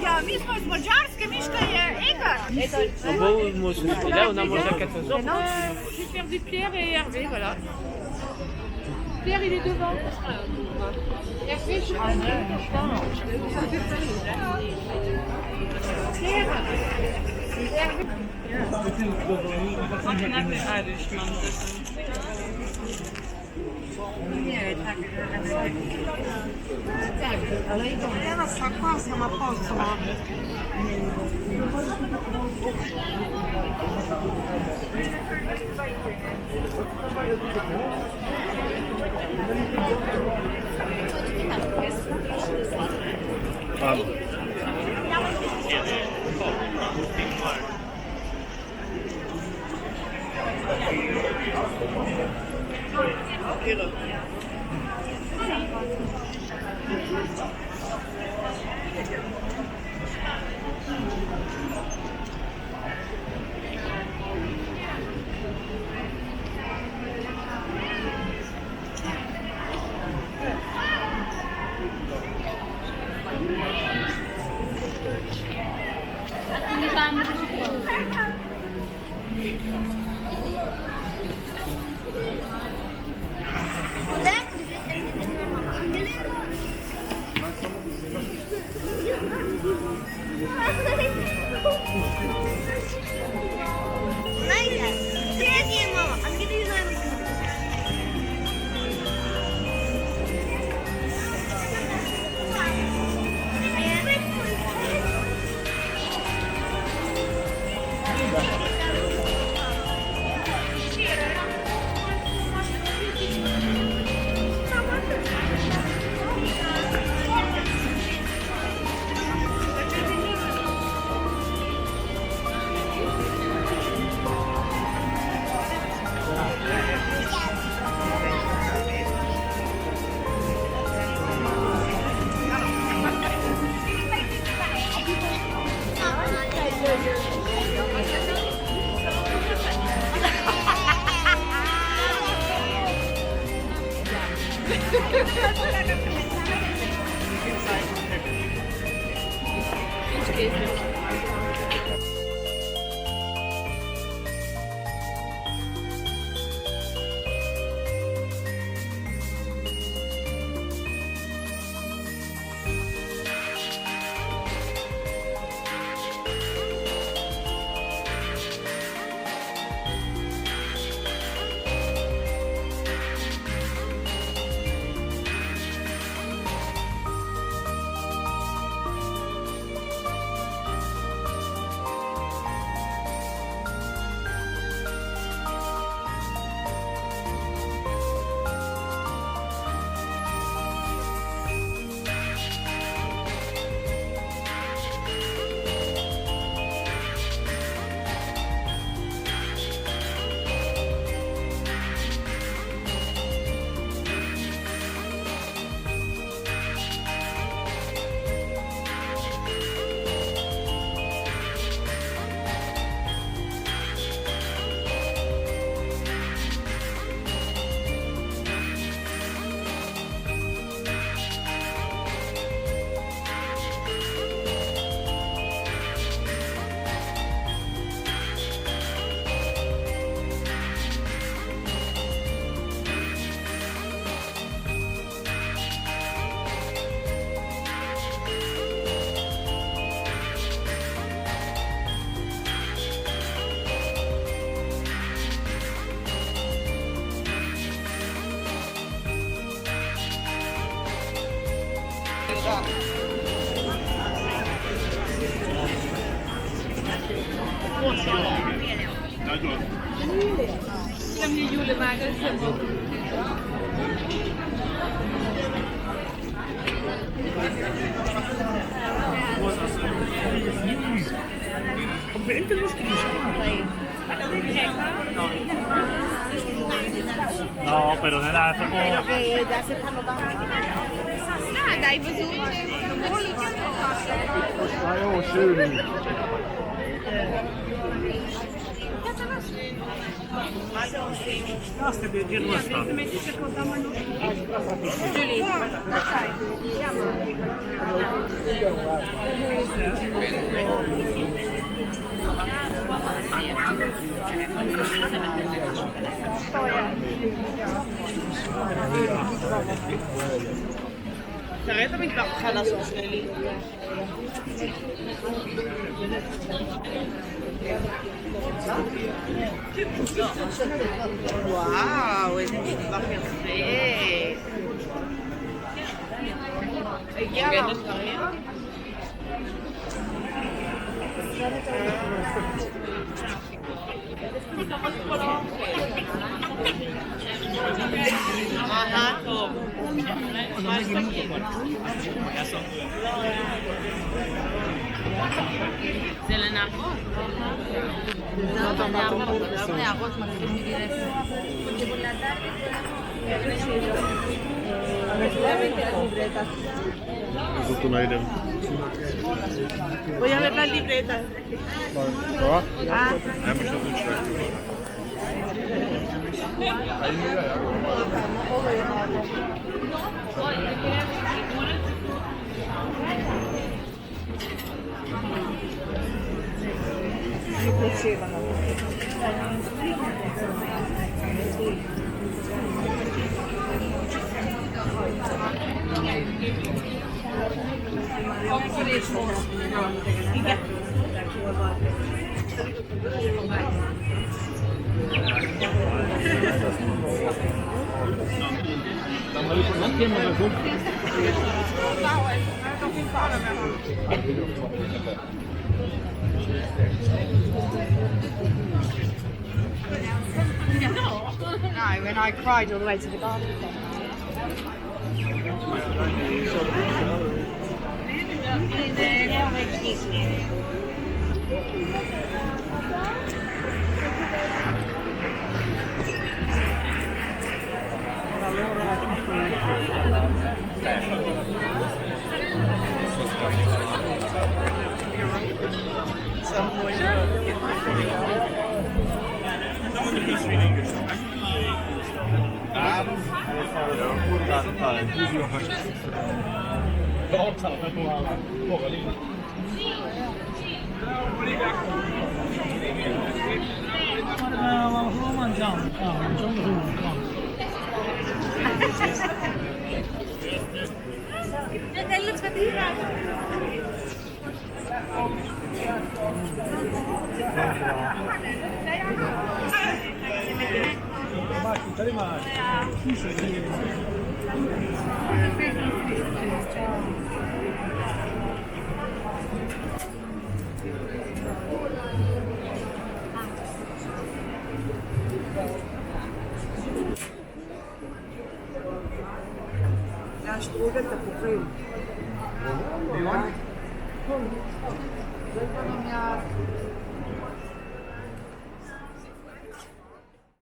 Ja, mi smo iz Mađarske, Miška je Egar. Bon, moi, là, on a mangé à 14 heures. Je vais faire du Pierre et Hervé, voilà. Pierre, il est devant. Hervé, je suis Eno sakva sam apostala. Nem így Júli vág össze. Vente los que nos No, pero nella tipo... Pero que ya se están notando. Ah, dai, văzut? Hai o schön. Asta e genul ăsta. Julie, תראה את המטבח החדש שלי. וואו, איזה מטבח יפה. הגיע מהחרייה? טוב. מה יש להגיד? זה לנערות. לא, נערות מתחילים מגיל 10. Tutto una idea. Voy a ver la libreta. Va? Ah. Maar dat is slecht. Mi piacevano. No, when I cried all the way to the garden. שטרודל תפוחים.